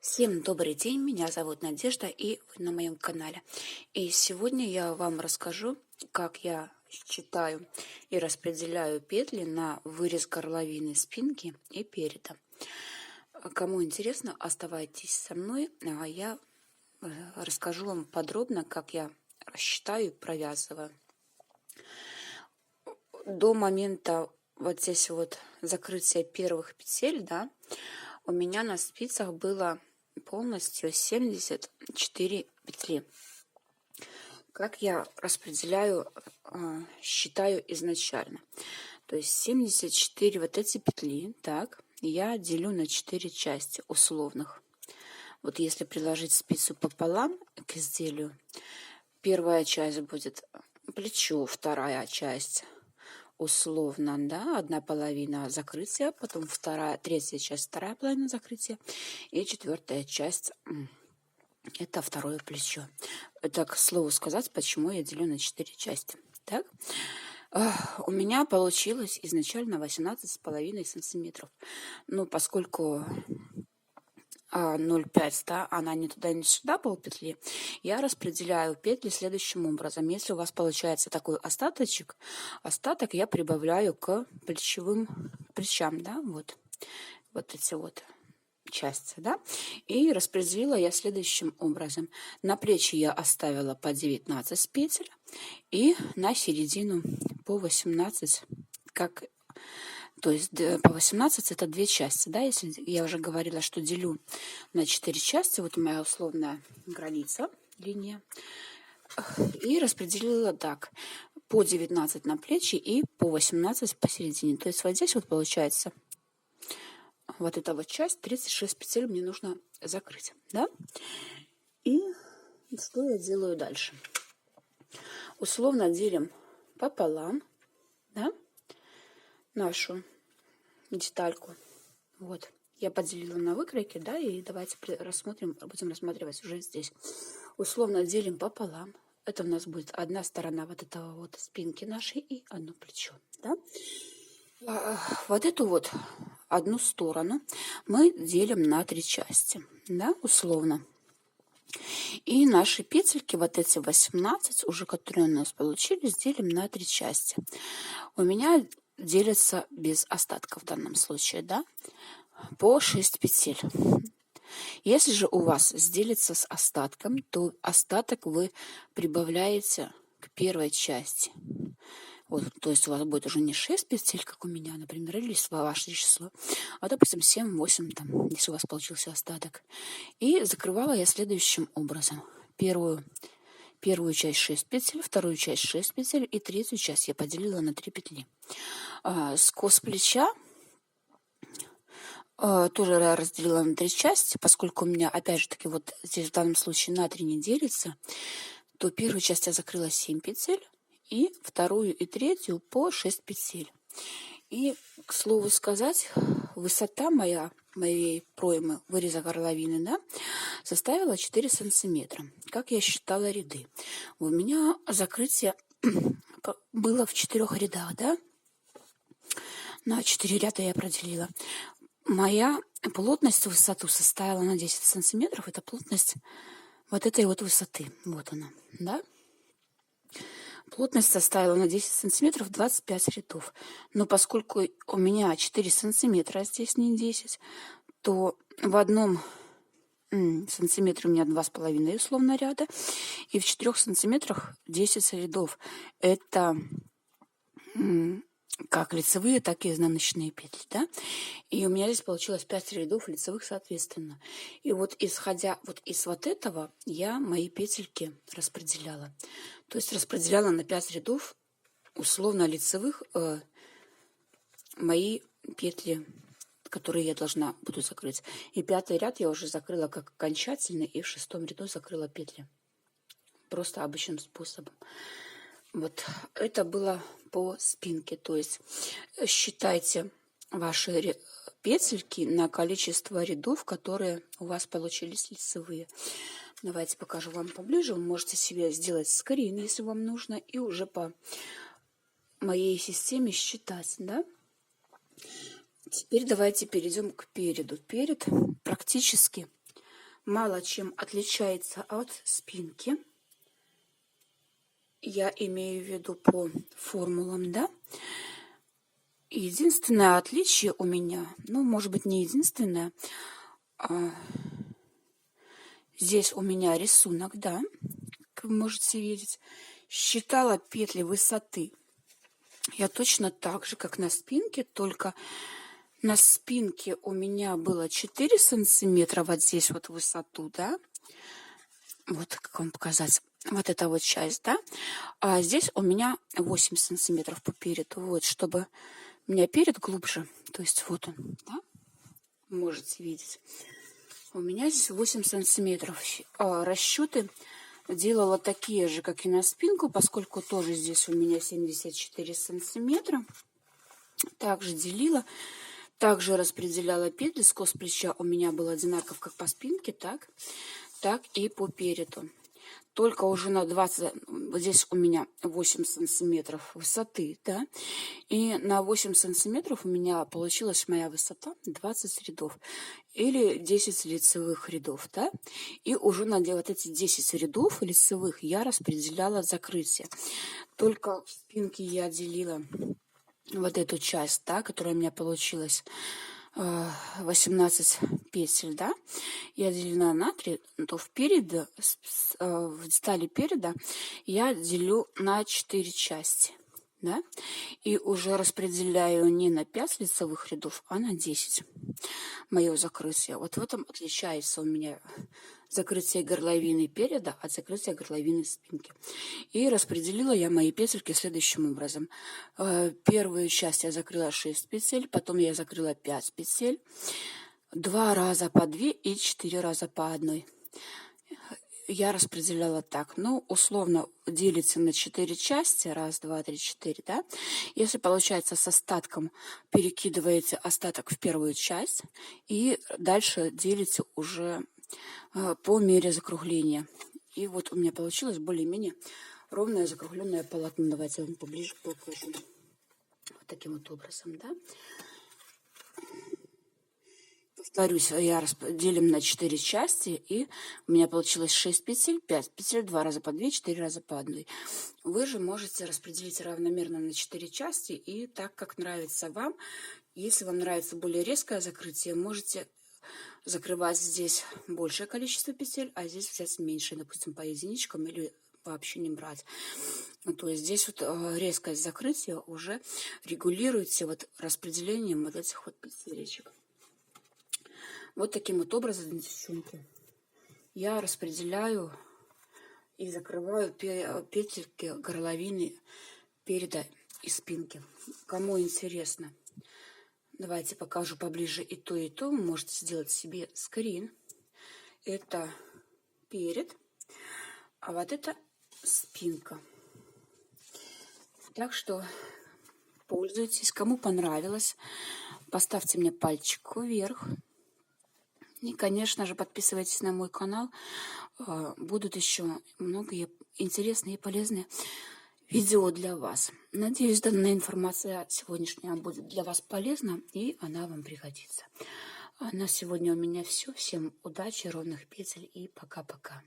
Всем добрый день, меня зовут Надежда, и вы на моем канале. И сегодня я вам расскажу, как я считаю и распределяю петли на вырез горловины спинки и переда. Кому интересно, оставайтесь со мной, а я расскажу вам подробно, как я считаю и провязываю. До момента вот здесь вот закрытия первых петель, да, у меня на спицах было полностью 74 петли. Как я распределяю, считаю изначально. То есть 74 вот эти петли, так, я делю на 4 части условных. Вот если приложить спицу пополам к изделию, первая часть будет плечо, вторая часть условно, да, одна половина закрытия, потом третья часть, вторая половина закрытия, и четвертая часть это второе плечо. Это, к слову сказать, почему я делю на 4 части. Так, у меня получилось изначально 18,5 сантиметров. Но поскольку 0,5, да, она ни туда, ни сюда полпетли, я распределяю петли следующим образом. Если у вас получается такой остаточек, остаток я прибавляю к плечам, да, вот эти вот части, да, и распределила я следующим образом. На плечи я оставила по 19 петель и на середину по 18, то есть по 18 это 2 части, да, если я уже говорила, что делю на 4 части, вот моя условная граница, линия, и распределила так, по 19 на плечи и по 18 посередине, то есть вот здесь вот получается вот эта вот часть, 36 петель мне нужно закрыть, да, и что я делаю дальше? Условно делим пополам, да, нашу детальку. Вот. Я поделила на выкройки, да, и давайте будем рассматривать уже здесь. Условно делим пополам. Это у нас будет одна сторона вот этого вот спинки нашей и одно плечо, да. Вот эту вот одну сторону мы делим на 3 части, да, условно. И наши петельки, вот эти 18, уже которые у нас получились, делим на 3 части. У меня делятся без остатка в данном случае, да, по 6 петель. Если же у вас сделится с остатком, то остаток вы прибавляете к первой части. Вот, то есть у вас будет уже не 6 петель, как у меня, например, или ваше число, а, допустим, 7-8, там, если у вас получился остаток. И закрывала я следующим образом. Первую часть 6 петель, вторую часть 6 петель и третью часть я поделила на 3 петли. Скос плеча тоже я разделила на 3 части, поскольку у меня, опять же таки, вот здесь в данном случае на 3 не делится, то первую часть я закрыла 7 петель, и вторую и третью по 6 петель. И, к слову сказать, высота моей проймы выреза горловины, да, составила 4 сантиметра. Как я считала ряды? У меня закрытие было в 4 рядах, да, на 4 ряда я проделила. Моя плотность в высоту составила на 10 сантиметров. Это плотность вот этой вот высоты. Вот она, да. Плотность составила на 10 сантиметров 25 рядов. Но поскольку у меня 4 сантиметра, а здесь не 10, то в одном сантиметре у меня 2,5 условно ряда, и в 4 сантиметрах 10 рядов. Это как лицевые, так и изнаночные петли, да, и у меня здесь получилось 5 рядов лицевых соответственно. И вот исходя вот из вот этого я мои петельки распределяла, то есть распределяла на 5 рядов условно лицевых мои петли, которые я должна буду закрыть. И 5-й ряд я уже закрыла как окончательный, и в 6-м ряду закрыла петли просто обычным способом. Вот это было по спинке, то есть считайте ваши петельки на количество рядов, которые у вас получились лицевые. Давайте покажу вам поближе. Вы можете себе сделать скрин, если вам нужно, и уже по моей системе считать, да. Теперь давайте перейдем к переду. Перед практически мало чем отличается от спинки. Я имею в виду по формулам, да. Единственное отличие у меня, ну, может быть, не единственное, здесь у меня рисунок, да, как вы можете видеть. Считала петли высоты я точно так же, как на спинке, только на спинке у меня было 4 сантиметра вот здесь вот в высоту, да. Вот как вам показать. Вот эта вот часть, да. А здесь у меня 8 сантиметров по переду. Вот, чтобы у меня перед глубже. То есть вот он, да. Можете видеть. У меня здесь 8 сантиметров. Расчеты делала такие же, как и на спинку, поскольку тоже здесь у меня 74 сантиметра. Также делила. Также распределяла петли. Скос плеча у меня был одинаков как по спинке, так и по переду. Только уже на 20, вот здесь у меня 8 сантиметров высоты, да, и на 8 сантиметров у меня получилась моя высота 20 рядов или 10 лицевых рядов, да, и уже на вот эти 10 рядов лицевых я распределяла закрытие. Только в спинке я делила вот эту часть, да, которая у меня получилась 18 петель, да, я делила на 3, то впереди, в детали переда я делю на 4 части, да, и уже распределяю не на 5 лицевых рядов, а на 10 мое закрытие. Вот в этом отличается у меня закрытие горловины переда от закрытия горловины спинки. И распределила я мои петельки следующим образом. Первую часть я закрыла 6 петель, потом я закрыла 5 петель, 2 раза по 2 и 4 раза по 1. Я распределяла так. Ну, условно делится на 4 части. 1, 2, 3, 4, да. Если получается с остатком, перекидываете остаток в первую часть и дальше делите уже по мере закругления. И вот у меня получилось более-менее ровное закругленное полотно. Давайте я вам поближе покажу. Вот таким вот образом, да. Повторюсь, я делим на 4 части, и у меня получилось 6 петель, 5 петель, 2 раза по 2, 4 раза по 1. Вы же можете распределить равномерно на 4 части, и так, как нравится вам. Если вам нравится более резкое закрытие, можете закрывать здесь большее количество петель, а здесь взять меньше, допустим, по единичкам или вообще не брать. То есть здесь вот резкость закрытия уже регулируется вот распределением вот этих вот петелечек. Вот таким вот образом, девчонки, я распределяю и закрываю петельки горловины переда и спинки. Кому интересно, давайте покажу поближе и то, и то. Вы можете сделать себе скрин. Это перед, а вот это спинка. Так что пользуйтесь. Кому понравилось, поставьте мне пальчик вверх. И, конечно же, подписывайтесь на мой канал. Будут еще много интересные и полезные видео для вас. Надеюсь, данная информация сегодняшняя будет для вас полезна, и она вам пригодится. На сегодня у меня все. Всем удачи, ровных петель и пока-пока.